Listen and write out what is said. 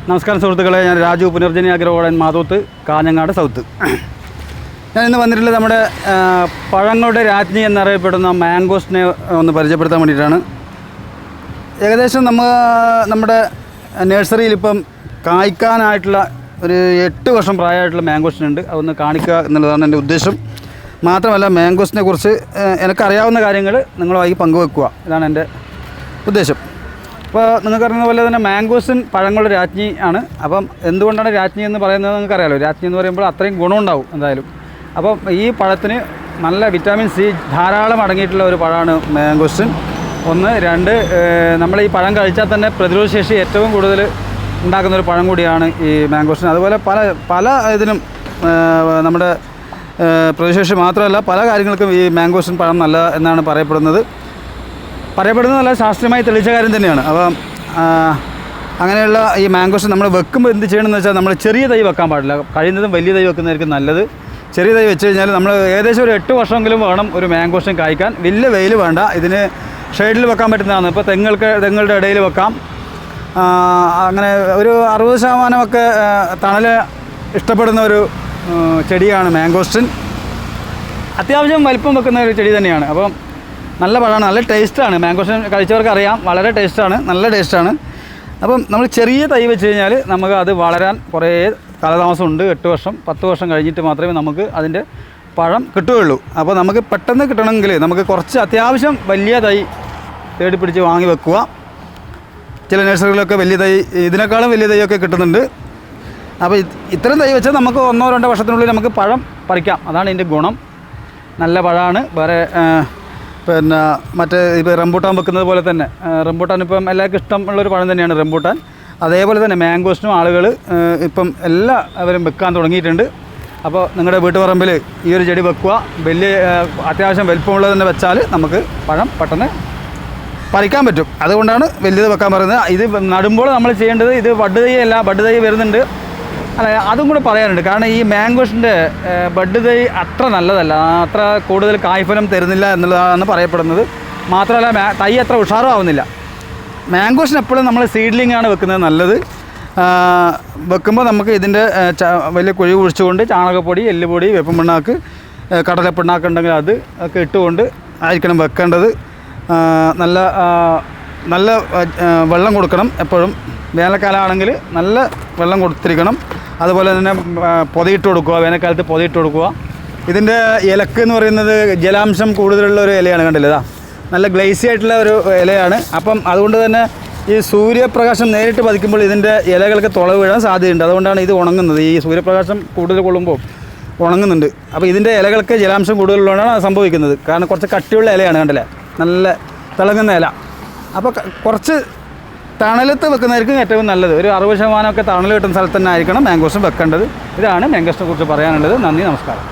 നമസ്കാരം സുഹൃത്തുക്കളെ, ഞാൻ രാജു, പുനർജനി അഗ്രഹോളൻ, മാതോത്ത്, കാഞ്ഞങ്ങാട് സൗത്ത്. ഞാൻ ഇന്ന് വന്നിട്ടുള്ളത് നമ്മുടെ പഴങ്ങളുടെ രാജ്ഞി എന്നറിയപ്പെടുന്ന മാംഗോസ്റ്റിനെ ഒന്ന് പരിചയപ്പെടുത്താൻ വേണ്ടിയിട്ടാണ്. ഏകദേശം നമ്മുടെ നഴ്സറിയിൽ ഇപ്പം കായ്ക്കാനായിട്ടുള്ള ഒരു 8 വർഷം പ്രായമായിട്ടുള്ള മാംഗോസ്റ്റിനുണ്ട്. അതൊന്ന് കാണിക്കുക എന്നുള്ളതാണ് എൻ്റെ ഉദ്ദേശം. മാത്രമല്ല, മാംഗോസ്റ്റിനെ കുറിച്ച് എനിക്കറിയാവുന്ന കാര്യങ്ങൾ നിങ്ങളുമായി പങ്കുവെക്കുക, ഇതാണ് എൻ്റെ ഉദ്ദേശം. അപ്പോൾ നിങ്ങൾക്കറിയുന്ന പോലെ തന്നെ മാംഗോസ്റ്റിൻ പഴങ്ങളുടെ രാജ്ഞി ആണ്. അപ്പം എന്തുകൊണ്ടാണ് രാജ്ഞി എന്ന് പറയുന്നത് നിങ്ങൾക്കറിയാമല്ലോ. രാജ്ഞി എന്ന് പറയുമ്പോൾ അത്രയും ഗുണമുണ്ടാവും എന്തായാലും. അപ്പം ഈ പഴത്തിന് നല്ല വിറ്റാമിൻ സി ധാരാളം അടങ്ങിയിട്ടുള്ള ഒരു പഴമാണ് മാംഗോസ്റ്റിൻ. 1, 2 നമ്മൾ ഈ പഴം കഴിച്ചാൽ തന്നെ പ്രതിരോധശേഷി ഏറ്റവും കൂടുതൽ ഉണ്ടാക്കുന്നൊരു പഴം കൂടിയാണ് ഈ മാംഗോസ്റ്റിൻ. അതുപോലെ പല ഇതിനും നമ്മുടെ പ്രതിരോധശേഷി മാത്രമല്ല, പല കാര്യങ്ങൾക്കും ഈ മാംഗോസ്റ്റിൻ പഴം നല്ല എന്നാണ് പറയപ്പെടുന്നതല്ല, ശാസ്ത്രീയമായി തെളിയിച്ച കാര്യം തന്നെയാണ്. അപ്പം അങ്ങനെയുള്ള ഈ മാംഗോസ്റ്റിൻ നമ്മൾ വെക്കുമ്പോൾ എന്ത് ചെയ്യണമെന്ന് വെച്ചാൽ, നമ്മൾ ചെറിയ തൈ വെക്കാൻ പാടില്ല. കഴിയുന്നതും വലിയ തൈ വെക്കുന്നതായിരിക്കും നല്ലത്. ചെറിയ തൈ വെച്ച് കഴിഞ്ഞാൽ നമ്മൾ ഏകദേശം ഒരു 8 വർഷമെങ്കിലും വേണം ഒരു മാംഗോസ്റ്റിൻ കായ്ക്കാൻ. വലിയ വെയിൽ വേണ്ട. ഇതിന് ഷെയ്ഡിൽ വെക്കാൻ പറ്റുന്നതാണ്. ഇപ്പോൾ തെങ്ങുകളുടെ ഇടയിൽ വെക്കാം. അങ്ങനെ ഒരു 60% തണൽ ഇഷ്ടപ്പെടുന്ന ഒരു ചെടിയാണ് മാംഗോസ്റ്റിൻ. അത്യാവശ്യം വലിപ്പം വെക്കുന്ന ഒരു ചെടി തന്നെയാണ്. അപ്പം നല്ല പഴമാണ്, നല്ല ടേസ്റ്റാണ്. മാംഗോസ്റ്റിൻ കഴിച്ചവർക്ക് അറിയാം, വളരെ ടേസ്റ്റാണ്, നല്ല ടേസ്റ്റാണ്. അപ്പം നമ്മൾ ചെറിയ തൈ വെച്ച് കഴിഞ്ഞാൽ നമുക്ക് അത് വളരാൻ കുറേ കാലതാമസമുണ്ട്. 8 വർഷം 10 വർഷം കഴിഞ്ഞിട്ട് മാത്രമേ നമുക്ക് അതിൻ്റെ പഴം കിട്ടുകയുള്ളൂ. അപ്പോൾ നമുക്ക് പെട്ടെന്ന് കിട്ടണമെങ്കിൽ നമുക്ക് കുറച്ച് അത്യാവശ്യം വലിയ തൈ തേടി പിടിച്ച് വാങ്ങി വെക്കുക. ചില നഴ്സറികളൊക്കെ വലിയ തൈ, ഇതിനേക്കാളും വലിയ തൈയൊക്കെ കിട്ടുന്നുണ്ട്. അപ്പോൾ ഇത്തരം തൈ വെച്ചാൽ നമുക്ക് 1-2 വർഷത്തിനുള്ളിൽ നമുക്ക് പഴം പറിക്കാം. അതാണ് ഇതിൻ്റെ ഗുണം. നല്ല പഴമാണ്. വേറെ മറ്റേ ഇപ്പോൾ റംബൂട്ടാൻ വെക്കുന്നത് പോലെ തന്നെ, റംബൂട്ടാൻ ഇപ്പം എല്ലാവർക്കും ഇഷ്ടമുള്ളൊരു പഴം തന്നെയാണ് റംബൂട്ടാൻ. അതേപോലെ തന്നെ മാംഗോസ്റ്റിനും ആളുകൾ ഇപ്പം എല്ലാവരും വെക്കാൻ തുടങ്ങിയിട്ടുണ്ട്. അപ്പോൾ നിങ്ങളുടെ വീട്ടുപറമ്പിൽ ഈ ഒരു ചെടി വെക്കുക. അത്യാവശ്യം വലിപ്പമുള്ളത് തന്നെ വെച്ചാൽ നമുക്ക് പഴം പെട്ടെന്ന് പറിക്കാൻ പറ്റും. അതുകൊണ്ടാണ് വലിയത് വെക്കാൻ പറയുന്നത്. ഇത് നടുമ്പോൾ നമ്മൾ ചെയ്യേണ്ടത്, ഇത് ബഡ് തൈ വരുന്നുണ്ട്. അല്ല, അതും കൂടെ പറയാനുണ്ട്. കാരണം ഈ മാംഗോസ്റ്റിൻ്റെ ബഡ് തൈ അത്ര നല്ലതല്ല, അത്ര കൂടുതൽ കായ്ഫലം തരുന്നില്ല എന്നുള്ളതാണ് പറയപ്പെടുന്നത്. മാത്രമല്ല തൈ അത്ര ഉഷാറും ആവുന്നില്ല. മാംഗോസ്റ്റിന് എപ്പോഴും നമ്മൾ സീഡ്ലിംഗ് ആണ് വെക്കുന്നത് നല്ലത്. വെക്കുമ്പോൾ നമുക്ക് ഇതിൻ്റെ വലിയ കുഴി കുഴിച്ചുകൊണ്ട് ചാണകപ്പൊടി, എല്ലുപൊടി, വേപ്പിൻ പിണ്ണാക്ക്, കടലപ്പിണ്ണാക്ക് ഉണ്ടെങ്കിൽ അത് ഒക്കെ ഇട്ടുകൊണ്ട് ആയിരിക്കണം വെക്കേണ്ടത്. നല്ല വെള്ളം കൊടുക്കണം എപ്പോഴും. വേനൽക്കാലമാണെങ്കിൽ നല്ല വെള്ളം കൊടുത്തിരിക്കണം. അതുപോലെ തന്നെ പൊതിയിട്ട് കൊടുക്കുക, വേനൽക്കാലത്ത് പൊതിയിട്ട് കൊടുക്കുക. ഇതിൻ്റെ ഇലക്ക് എന്ന് പറയുന്നത് ജലാംശം കൂടുതലുള്ള ഒരു ഇലയാണ്, കണ്ടില്ലേ? നല്ല ഗ്ലേസി ആയിട്ടുള്ള ഒരു ഇലയാണ്. അപ്പം അതുകൊണ്ട് തന്നെ ഈ സൂര്യപ്രകാശം നേരിട്ട് പതിക്കുമ്പോൾ ഇതിൻ്റെ ഇലകൾക്ക് തുള വീഴാൻ സാധ്യതയുണ്ട്. അതുകൊണ്ടാണ് ഇത് ഉണങ്ങുന്നത്. ഈ സൂര്യപ്രകാശം കൂടുതൽ കൊള്ളുമ്പോൾ ഉണങ്ങുന്നുണ്ട്. അപ്പോൾ ഇതിൻ്റെ ഇലകൾക്ക് ജലാംശം കൂടുതലുള്ളതാണ് അത് സംഭവിക്കുന്നത്. കാരണം കുറച്ച് കട്ടിയുള്ള ഇലയാണ്, കണ്ടില്ലേ? നല്ല തിളങ്ങുന്ന ഇല. അപ്പോൾ കുറച്ച് തണലത്ത് വെക്കുന്നതായിരിക്കും ഏറ്റവും നല്ലത്. ഒരു 60% തണൽ കിട്ടുന്ന സ്ഥലത്ത് തന്നെ ആയിരിക്കണം മാംഗോസ്റ്റിൻ വെക്കേണ്ടത്. ഇതാണ് മാംഗോസ്റ്റിനെ കുറിച്ച് പറയാനുള്ളത്. നന്ദി, നമസ്കാരം.